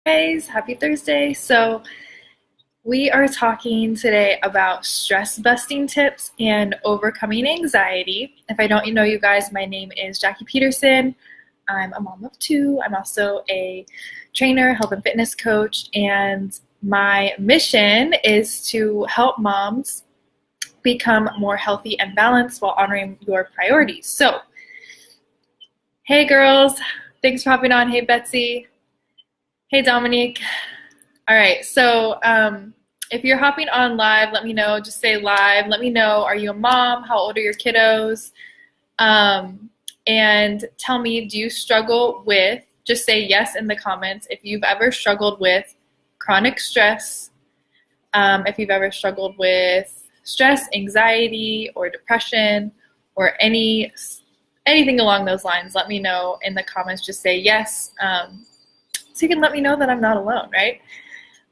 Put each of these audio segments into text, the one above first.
Guys, happy Thursday. So, we are talking today about stress busting tips and overcoming anxiety. If I don't know you guys, my name is Jackie Peterson. I'm a mom of two. I'm also a trainer, health and fitness coach, and my mission is to help moms become more healthy and balanced while honoring your priorities. So, hey girls, thanks for hopping on. Hey Betsy. Hey Dominique. All right, so if you're hopping on live, let me know. Just say live. Let me know, are you a mom? How old are your kiddos? And tell me, do you struggle with, just say yes in the comments, if you've ever struggled with chronic stress, if you've ever struggled with stress, anxiety, or depression, or anything along those lines. Let me know in the comments. Just say yes. So you can let me know that I'm not alone, right?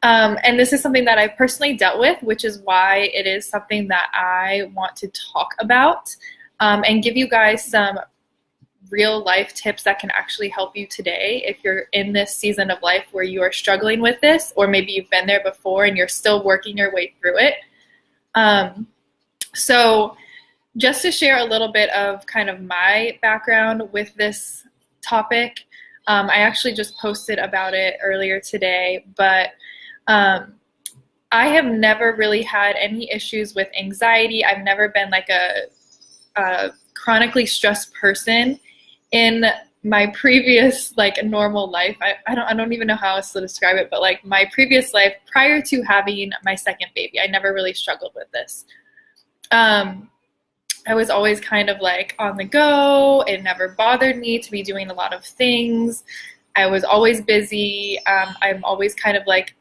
And this is something that I personally dealt with, which is why it is something that I want to talk about and give you guys some real life tips that can actually help you today if you're in this season of life where you are struggling with this, or maybe you've been there before and you're still working your way through it. So just to share a little bit of kind of my background with this topic, I actually just posted about it earlier today, but I have never really had any issues with anxiety. I've never been like a chronically stressed person in my previous like normal life. I don't even know how else to describe it, but like my previous life prior to having my second baby, I never really struggled with this. I was always kind of like on the go. It never bothered me to be doing a lot of things. I was always busy. I'm always kind of like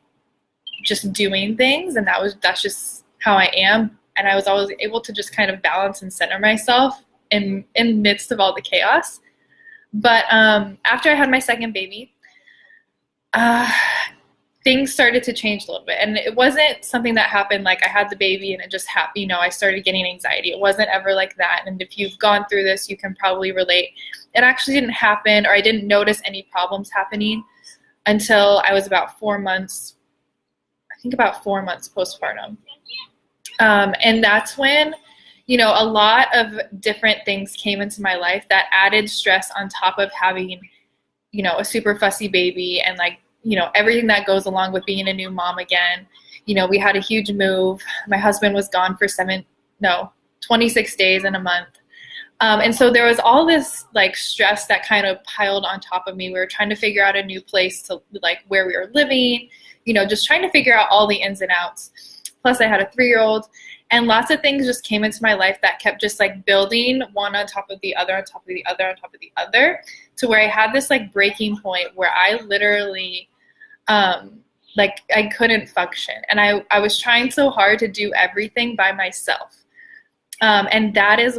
just doing things, and that's just how I am. And I was always able to just kind of balance and center myself in midst of all the chaos. But after I had my second baby, things started to change a little bit. And it wasn't something that happened like I had the baby and it just happened, I started getting anxiety. It wasn't ever like that. And if you've gone through this, you can probably relate. It actually didn't happen, or I didn't notice any problems happening until I was about 4 months, I think about 4 months postpartum. And that's when, a lot of different things came into my life that added stress on top of having, a super fussy baby and like, everything that goes along with being a new mom again. We had a huge move. My husband was gone for 26 days and a month. And so there was all this like stress that kind of piled on top of me. We were trying to figure out a new place to like where we were living, just trying to figure out all the ins and outs. Plus I had a 3-year-old, and lots of things just came into my life that kept just like building one on top of the other, on top of the other, on top of the other, to where I had this like breaking point where I literally, like I couldn't function. And I was trying so hard to do everything by myself. And that is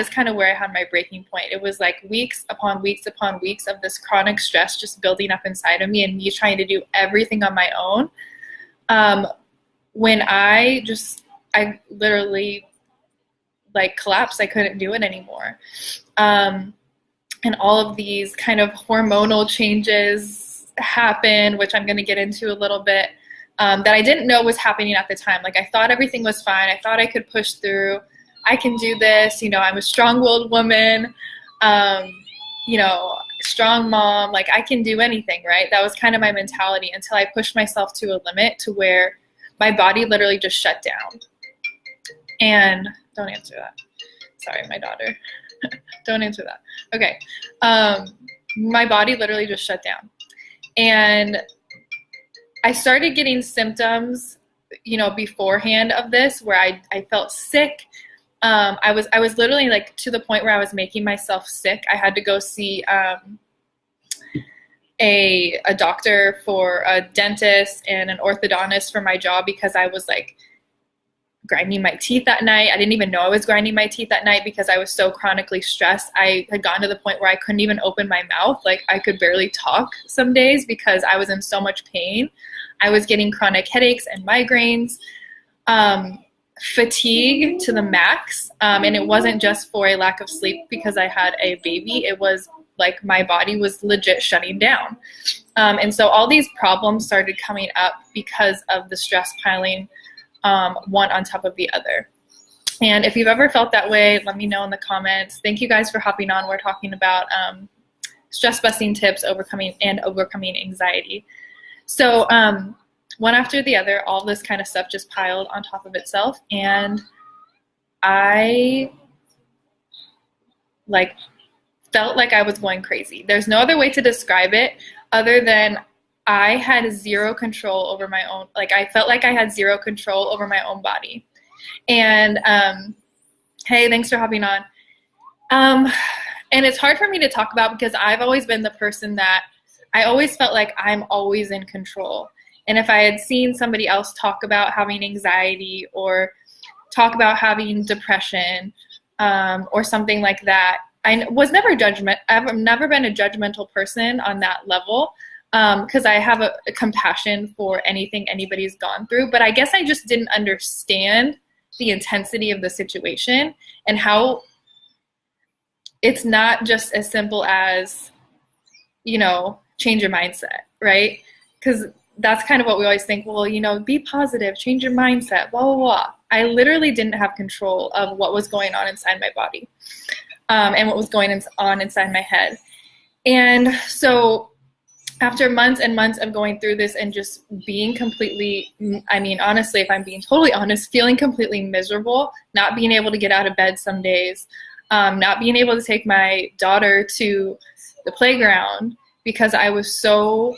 kind of where I had my breaking point. It was like weeks upon weeks upon weeks of this chronic stress just building up inside of me and me trying to do everything on my own. When I literally like collapsed. I couldn't do it anymore. And all of these kind of hormonal changes happened, which I'm going to get into a little bit, that I didn't know was happening at the time. Like I thought everything was fine. I thought I could push through. I can do this. I'm a strong-willed woman, strong mom. Like I can do anything, right? That was kind of my mentality until I pushed myself to a limit to where my body literally just shut down. And don't answer that. Sorry, my daughter. Don't answer that. Okay. My body literally just shut down. And I started getting symptoms, beforehand of this where I felt sick. I was literally like to the point where I was making myself sick. I had to go see a doctor, for a dentist and an orthodontist for my jaw because I was like grinding my teeth at night. I didn't even know I was grinding my teeth at night because I was so chronically stressed. I had gotten to the point where I couldn't even open my mouth. Like I could barely talk some days because I was in so much pain. I was getting chronic headaches and migraines, fatigue to the max. And it wasn't just for a lack of sleep because I had a baby. It was like my body was legit shutting down. And so all these problems started coming up because of the stress piling one on top of the other. And if you've ever felt that way, let me know in the comments. Thank you guys for hopping on. We're talking about stress busting tips, overcoming anxiety. So one after the other, all this kind of stuff just piled on top of itself. And I felt like I was going crazy. There's no other way to describe it other than I had zero control over my own, I felt like I had zero control over my own body. And hey, thanks for hopping on. And it's hard for me to talk about because I've always been the person that I always felt like I'm always in control. And if I had seen somebody else talk about having anxiety or talk about having depression or something like that, I was never I've never been a judgmental person on that level because I have a compassion for anything anybody's gone through. But I guess I just didn't understand the intensity of the situation and how it's not just as simple as, change your mindset, right? Because that's kind of what we always think, well, be positive, change your mindset, blah, blah, blah. I literally didn't have control of what was going on inside my body and what was going on inside my head. And so after months and months of going through this and just being completely, honestly, if I'm being totally honest, feeling completely miserable, not being able to get out of bed some days, not being able to take my daughter to the playground because I was so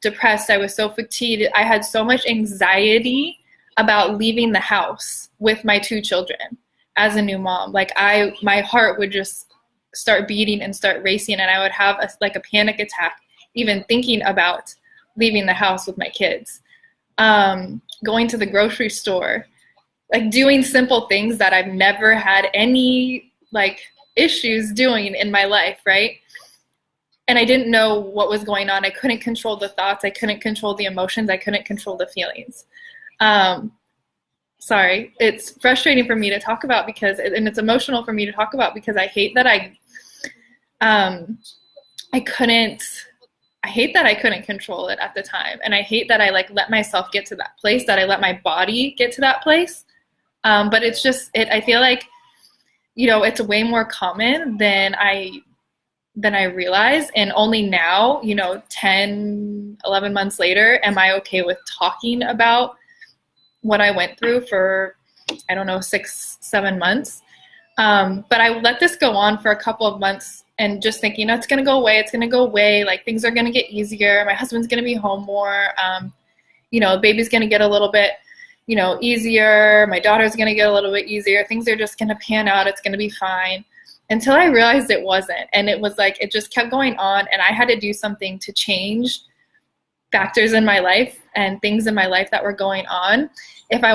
depressed, I was so fatigued, I had so much anxiety about leaving the house with my 2 children as a new mom. My heart would just start beating and start racing, and I would have a panic attack even thinking about leaving the house with my kids, going to the grocery store, doing simple things that I've never had any issues doing in my life, right? And I didn't know what was going on. I couldn't control the thoughts. I couldn't control the emotions. I couldn't control the feelings. Sorry, it's frustrating for me to talk about and it's emotional for me to talk about because I hate that I hate that I couldn't control it at the time. And I hate that I let myself get to that place, that I let my body get to that place. But it's just, I feel like, it's way more common than I realize. And only now, 10, 11 months later, am I okay with talking about what I went through for, 6, 7 months. But I let this go on for a couple of months and just thinking, it's going to go away. It's going to go away. Things are going to get easier. My husband's going to be home more. The baby's going to get a little bit, easier. My daughter's going to get a little bit easier. Things are just going to pan out. It's going to be fine. Until I realized it wasn't. And it was it just kept going on. And I had to do something to change factors in my life and things in my life that were going on if I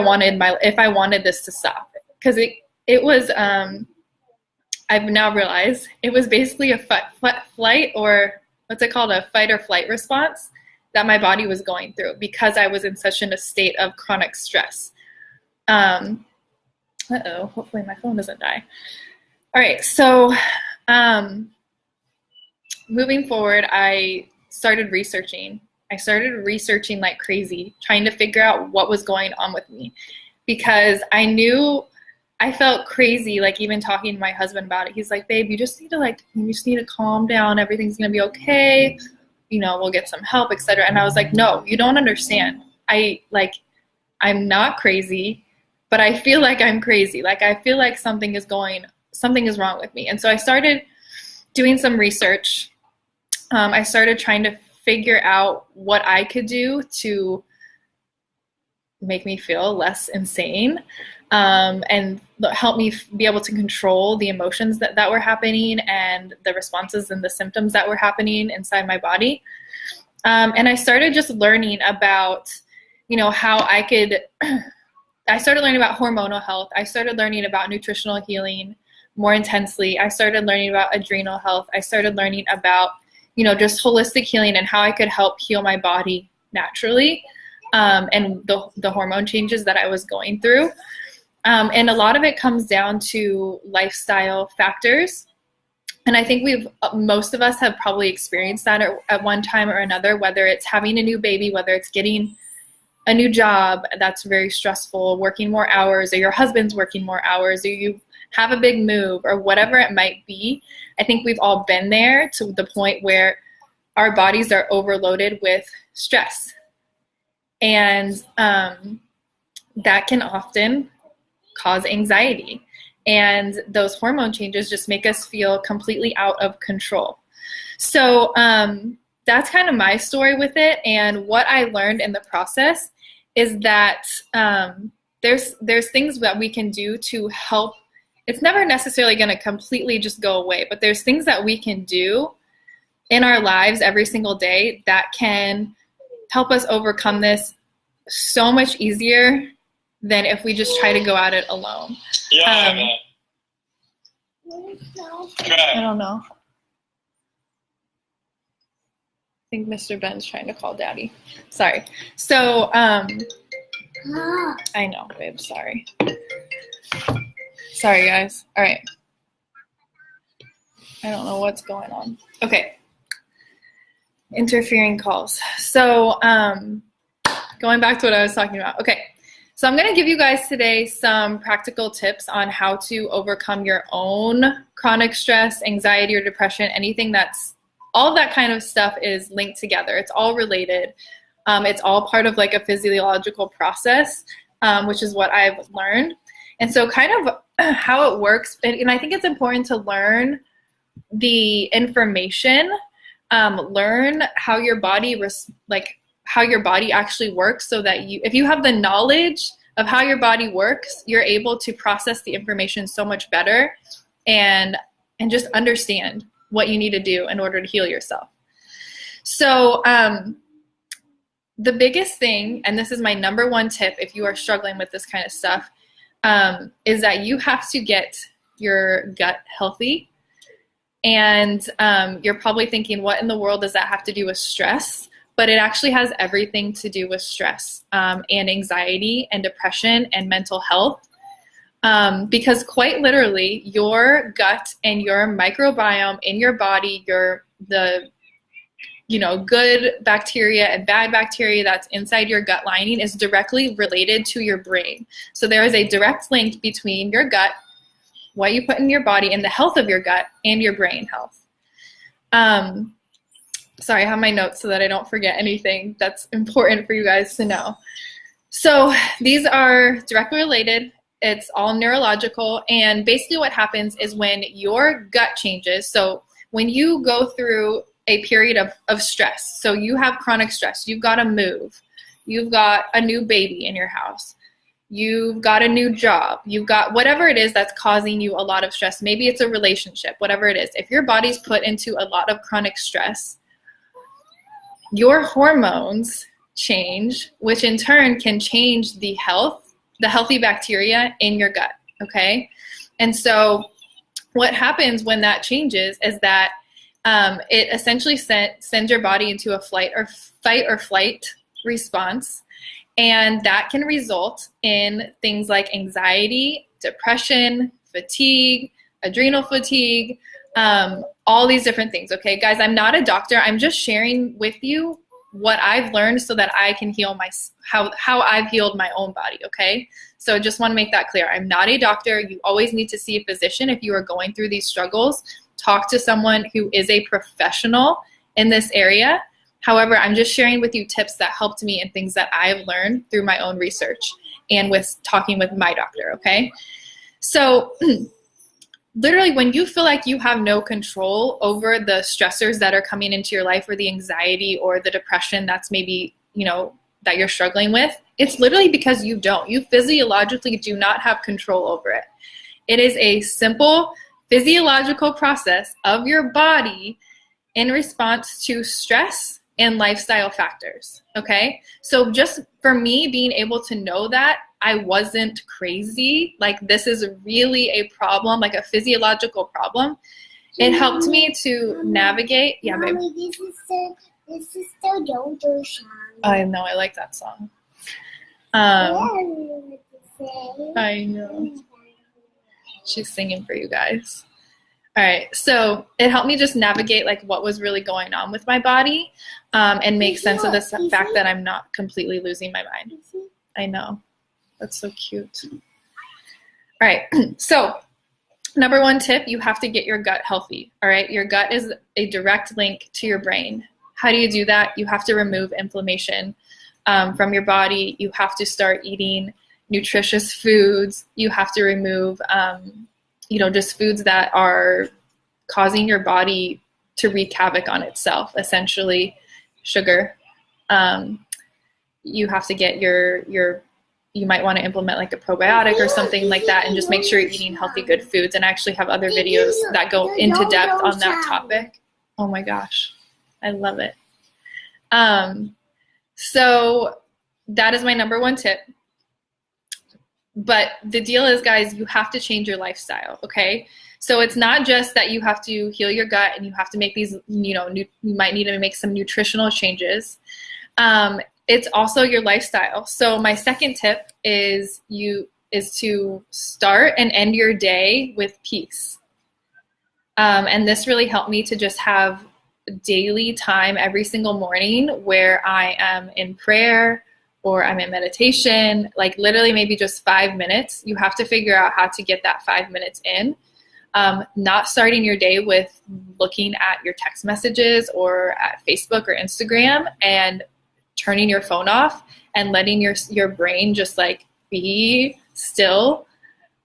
wanted this to stop. Because it was, I've now realized it was basically a flight or what's it called? A fight or flight response that my body was going through because I was in such a state of chronic stress. Hopefully my phone doesn't die. All right, so moving forward, I started researching. Like crazy, trying to figure out what was going on with me because I knew I felt crazy, even talking to my husband about it. He's like, babe, you just need to calm down. Everything's going to be okay. We'll get some help, etc. And I was like, no, you don't understand. I'm not crazy, but I feel like I'm crazy. I feel like something is wrong with me. And so I started doing some research. I started trying to figure out what I could do to make me feel less insane and help me be able to control the emotions that were happening and the responses and the symptoms that were happening inside my body. And I started just learning about, how I started learning about hormonal health. I started learning about nutritional healing more intensely. I started learning about adrenal health. I started learning about, just holistic healing and how I could help heal my body naturally and the hormone changes that I was going through. And a lot of it comes down to lifestyle factors And I think most of us have probably experienced that at one time or another, whether it's having a new baby, whether it's getting a new job that's very stressful, working more hours, or your husband's working more hours, or you have a big move, or whatever it might be. I think we've all been there to the point where our bodies are overloaded with stress. And that can often cause anxiety. And those hormone changes just make us feel completely out of control. So that's kind of my story with it. And what I learned in the process is that there's things that we can do to help. It's never necessarily going to completely just go away, but there's things that we can do in our lives every single day that can help us overcome this so much easier than if we just try to go at it alone. Yeah. I don't know. I think Mr. Ben's trying to call Daddy. Sorry. So, I know, babe. Sorry. Sorry, guys. All right. I don't know what's going on. Okay. Interfering calls. So, going back to what I was talking about. Okay. So I'm going to give you guys today some practical tips on how to overcome your own chronic stress, anxiety, or depression, anything all of that kind of stuff is linked together. It's all related. It's all part of like a physiological process, which is what I've learned. And so kind of how it works, and I think it's important to learn the information, learn how your body how your body actually works, so that if you have the knowledge of how your body works, you're able to process the information so much better and just understand what you need to do in order to heal yourself. So the biggest thing, and this is my number one tip if you are struggling with this kind of stuff, is that you have to get your gut healthy. And you're probably thinking, what in the world does that have to do with stress? But it actually has everything to do with stress and anxiety and depression and mental health. Because quite literally, your gut and your microbiome in your body, the good bacteria and bad bacteria that's inside your gut lining is directly related to your brain. So there is a direct link between your gut, what you put in your body, and the health of your gut and your brain health. Sorry, I have my notes so that I don't forget anything that's important for you guys to know. So these are directly related. It's all neurological. And basically what happens is when your gut changes, so when you go through a period of stress, so you have chronic stress, you've got to move, you've got a new baby in your house, you've got a new job, you've got whatever it is that's causing you a lot of stress. Maybe it's a relationship, whatever it is. If your body's put into a lot of chronic stress, your hormones change, which in turn can change the healthy bacteria in your gut, okay? And so what happens when that changes is that it essentially sends your body into a fight or flight response, and that can result in things like anxiety, depression, fatigue, adrenal fatigue, all these different things, okay? Guys, I'm not a doctor. I'm just sharing with you what I've learned so that I can heal how I've healed my own body, okay? So I just want to make that clear. I'm not a doctor. You always need to see a physician if you are going through these struggles. Talk to someone who is a professional in this area. However, I'm just sharing with you tips that helped me and things that I've learned through my own research and with talking with my doctor, okay? So literally, when you feel like you have no control over the stressors that are coming into your life, or the anxiety or the depression that's maybe, that you're struggling with, it's literally because you don't. You physiologically do not have control over it. It is a simple physiological process of your body in response to stress and lifestyle factors, okay? So just for me being able to know that I wasn't crazy, like this is really a problem, like a physiological problem, it helped me to navigate. Yeah, babe. This is the Dodo song. I know, I like that song. I know. She's singing for you guys. All right, so it helped me just navigate like what was really going on with my body, and make sense of this fact that I'm not completely losing my mind. I know, that's so cute. All right, so number one tip, you have to get your gut healthy. All right, your gut is a direct link to your brain. How do you do that? You have to remove inflammation from your body. You have to start eating nutritious foods. You have to remove just foods that are causing your body to wreak havoc on itself, essentially sugar. You have to get you might want to implement like a probiotic or something like that, and just make sure you're eating healthy, good foods. And I actually have other videos that go into depth on that topic. Oh my gosh, I love it. So that is my number one tip. But the deal is, guys, you have to change your lifestyle, okay? So it's not just that you have to heal your gut and you have to make these, you might need to make some nutritional changes. It's also your lifestyle. So my second tip is to start and end your day with peace. And this really helped me to just have daily time every single morning where I am in prayer or I'm in meditation, like literally maybe just 5 minutes. You have to figure out how to get that 5 minutes in. Not starting your day with looking at your text messages or at Facebook or Instagram and turning your phone off and letting your brain just like be still.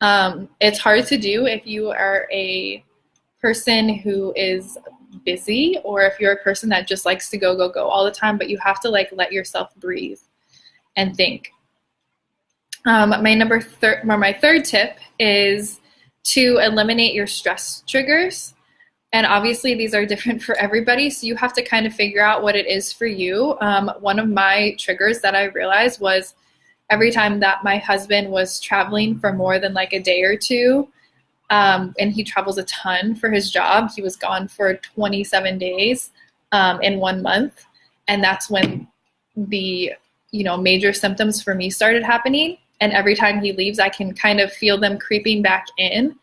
It's hard to do if you are a person who is busy, or if you're a person that just likes to go all the time, but you have to like let yourself breathe and think. My third tip is to eliminate your stress triggers. And obviously these are different for everybody, so you have to kind of figure out what it is for you. One of my triggers that I realized was every time that my husband was traveling for more than like a day or two, and he travels a ton for his job. He was gone for 27 days in 1 month. And that's when the major symptoms for me started happening. And every time he leaves, I can kind of feel them creeping back in.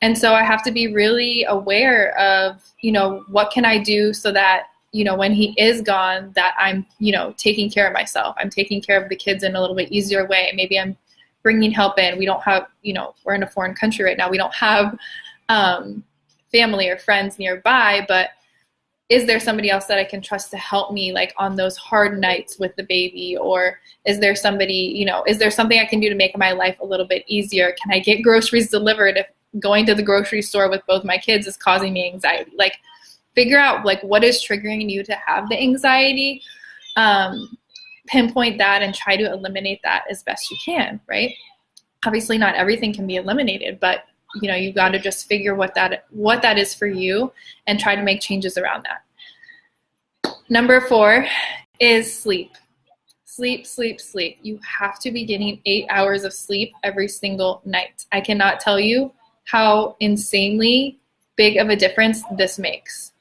And so I have to be really aware of, what can I do so that, when he is gone, that I'm, taking care of myself. I'm taking care of the kids in a little bit easier way. Maybe I'm bringing help in. We don't have, we're in a foreign country right now. We don't have family or friends nearby, but is there somebody else that I can trust to help me like on those hard nights with the baby? Or is there somebody, is there something I can do to make my life a little bit easier? Can I get groceries delivered if going to the grocery store with both my kids is causing me anxiety? Like figure out like what is triggering you to have the anxiety, pinpoint that and try to eliminate that as best you can, right? Obviously not everything can be eliminated, but you've got to just figure what that is for you and try to make changes around that. Number 4 is sleep. Sleep. You have to be getting 8 hours of sleep every single night. I cannot tell you how insanely big of a difference this makes.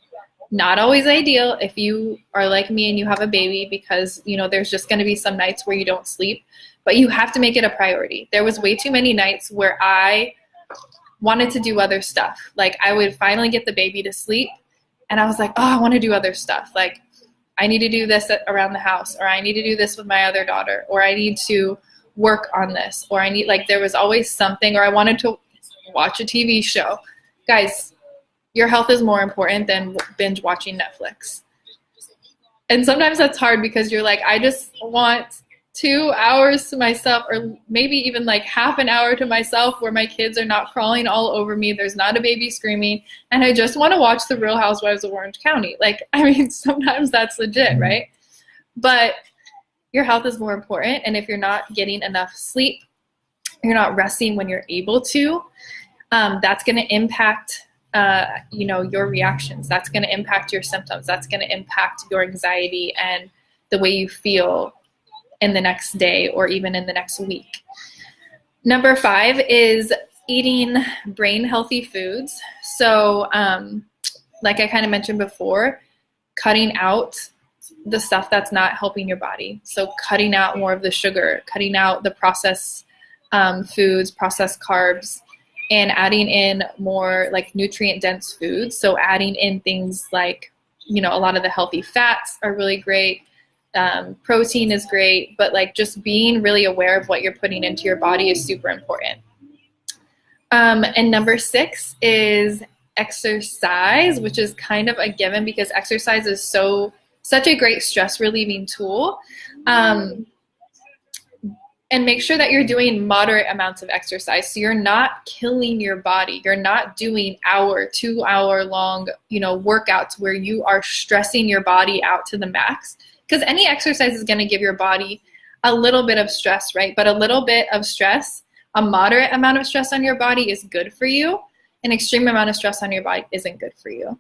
Not always ideal if you are like me and you have a baby, because there's just going to be some nights where you don't sleep, but you have to make it a priority. There was way too many nights where I wanted to do other stuff. Like I would finally get the baby to sleep and I was like, oh, I want to do other stuff. Like I need to do this around the house, or I need to do this with my other daughter, or I need to work on this, or there was always something, or I wanted to watch a TV show. Guys, your health is more important than binge watching Netflix. And sometimes that's hard because you're like, I just want 2 hours to myself, or maybe even like half an hour to myself where my kids are not crawling all over me. There's not a baby screaming, and I just want to watch The Real Housewives of Orange County. Sometimes that's legit, right? But your health is more important. And if you're not getting enough sleep, you're not resting when you're able to, that's going to impact your reactions. That's going to impact your symptoms. That's going to impact your anxiety and the way you feel in the next day or even in the next week. Number 5 is eating brain healthy foods. So like I kind of mentioned before, cutting out the stuff that's not helping your body. So cutting out more of the sugar, cutting out the processed foods, processed carbs, and adding in more like nutrient dense foods. So adding in things like, a lot of the healthy fats are really great. Protein is great, but like just being really aware of what you're putting into your body is super important. And number 6 is exercise, which is kind of a given because exercise is such a great stress relieving tool. And make sure that you're doing moderate amounts of exercise. So you're not killing your body. You're not doing 2-hour long, workouts where you are stressing your body out to the max. Because any exercise is going to give your body a little bit of stress, right? But a little bit of stress, a moderate amount of stress on your body is good for you. An extreme amount of stress on your body isn't good for you.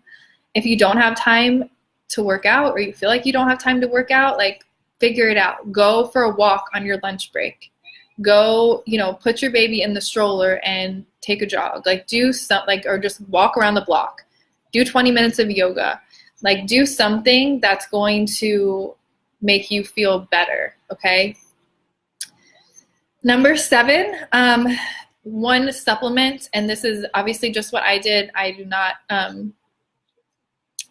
If you don't have time to work out or you feel like you don't have time to work out, like figure it out. Go for a walk on your lunch break. Go, put your baby in the stroller and take a jog. Like do something, or just walk around the block. Do 20 minutes of yoga. Like do something that's going to make you feel better, okay? Number 7, one supplement, and this is obviously just what I did. I do not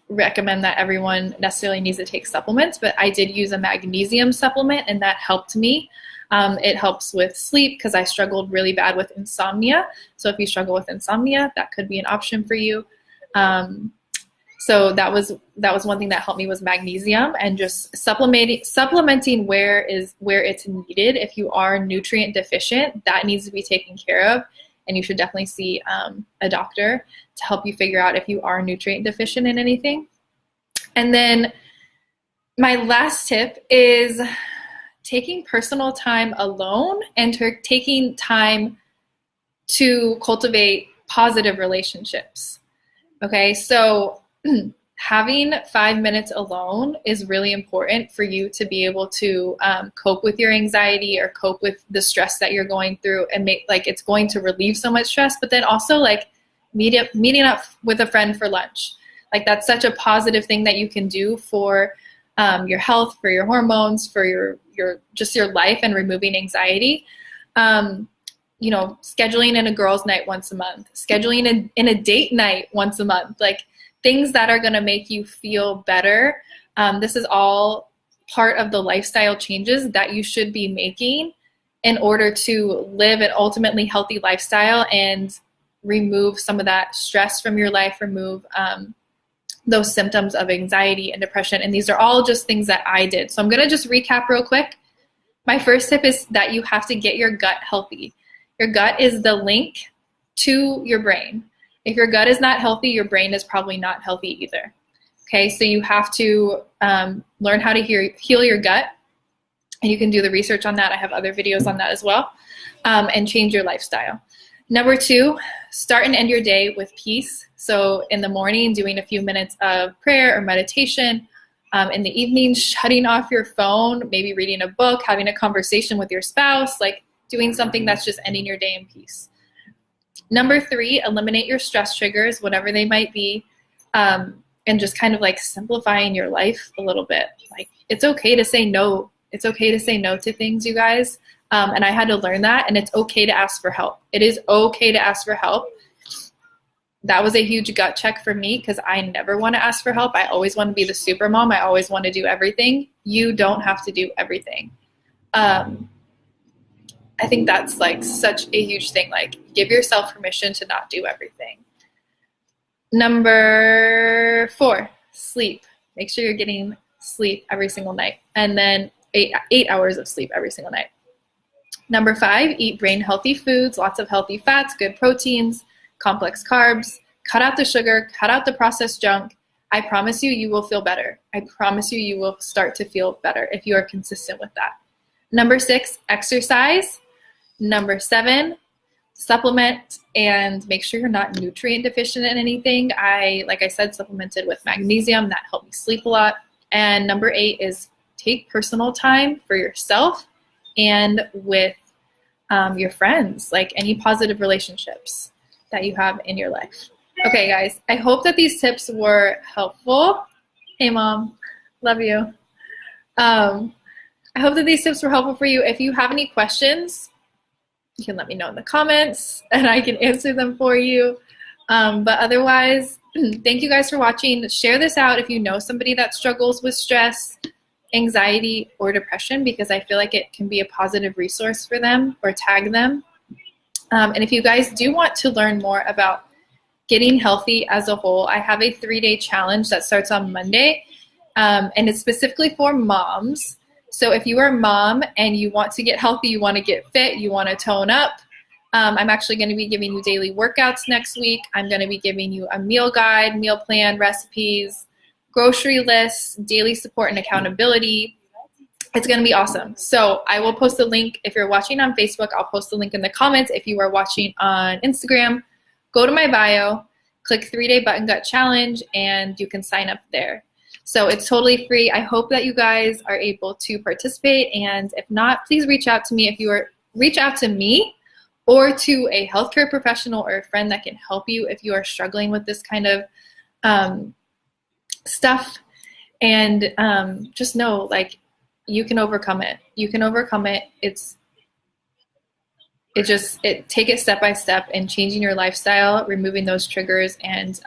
recommend that everyone necessarily needs to take supplements, but I did use a magnesium supplement and that helped me. It helps with sleep because I struggled really bad with insomnia. So if you struggle with insomnia, that could be an option for you. So that was one thing that helped me was magnesium, and just supplementing where it's needed. If you are nutrient deficient, that needs to be taken care of, and you should definitely see a doctor to help you figure out if you are nutrient deficient in anything. And then my last tip is taking personal time alone and taking time to cultivate positive relationships. Okay, so having 5 minutes alone is really important for you to be able to cope with your anxiety or cope with the stress that you're going through, and it's going to relieve so much stress. But then also like meeting up with a friend for lunch. Like that's such a positive thing that you can do for your health, for your hormones, for your life, and removing anxiety. Scheduling in a girls' night once a month, scheduling in a date night once a month, like things that are going to make you feel better. This is all part of the lifestyle changes that you should be making in order to live an ultimately healthy lifestyle and remove some of that stress from your life, remove those symptoms of anxiety and depression. And these are all just things that I did. So I'm going to just recap real quick. My first tip is that you have to get your gut healthy. Your gut is the link to your brain. If your gut is not healthy, your brain is probably not healthy either. Okay, so you have to learn how to heal your gut. And you can do the research on that. I have other videos on that as well. And change your lifestyle. Number 2, start and end your day with peace. So in the morning, doing a few minutes of prayer or meditation. In the evening, shutting off your phone, maybe reading a book, having a conversation with your spouse, like doing something that's just ending your day in peace. Number 3, eliminate your stress triggers, whatever they might be, and just kind of like simplifying your life a little bit. Like it's okay to say no. It's okay to say no to things, you guys. And I had to learn that, and it's okay to ask for help. It is okay to ask for help. That was a huge gut check for me because I never want to ask for help. I always want to be the super mom. I always want to do everything. You don't have to do everything. I think that's like such a huge thing. Like give yourself permission to not do everything. Number 4, sleep. Make sure you're getting sleep every single night, and then 8 hours of sleep every single night. Number 5, eat brain healthy foods, lots of healthy fats, good proteins, complex carbs. Cut out the sugar, cut out the processed junk. I promise you, you will feel better. I promise you, you will start to feel better if you are consistent with that. Number 6, exercise. Number 7, supplement and make sure you're not nutrient deficient in anything. Like I said, supplemented with magnesium. That helped me sleep a lot. And number 8 is take personal time for yourself and with your friends, like any positive relationships that you have in your life. Okay, guys, I hope that these tips were helpful. Hey, Mom, love you. I hope that these tips were helpful for you. If you have any questions, you can let me know in the comments and I can answer them for you. But otherwise, thank you guys for watching. Share this out if you know somebody that struggles with stress, anxiety, or depression, because I feel like it can be a positive resource for them, or tag them. And if you guys do want to learn more about getting healthy as a whole, I have a 3-day challenge that starts on Monday, and it's specifically for moms. So if you are a mom and you want to get healthy, you want to get fit, you want to tone up, I'm actually going to be giving you daily workouts next week. I'm going to be giving you a meal guide, meal plan, recipes, grocery lists, daily support and accountability. It's going to be awesome. So I will post a link. If you're watching on Facebook, I'll post the link in the comments. If you are watching on Instagram, go to my bio, click 3-day button gut challenge, and you can sign up there. So it's totally free. I hope that you guys are able to participate. And if not, please reach out to me. If you are, reach out to me or to a healthcare professional or a friend that can help you if you are struggling with this kind of stuff. And just know, like, you can overcome it. You can overcome it. Take it step by step and changing your lifestyle, removing those triggers, and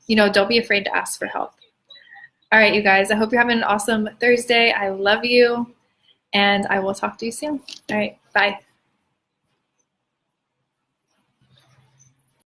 don't be afraid to ask for help. All right, you guys, I hope you're having an awesome Thursday. I love you, and I will talk to you soon. All right, bye.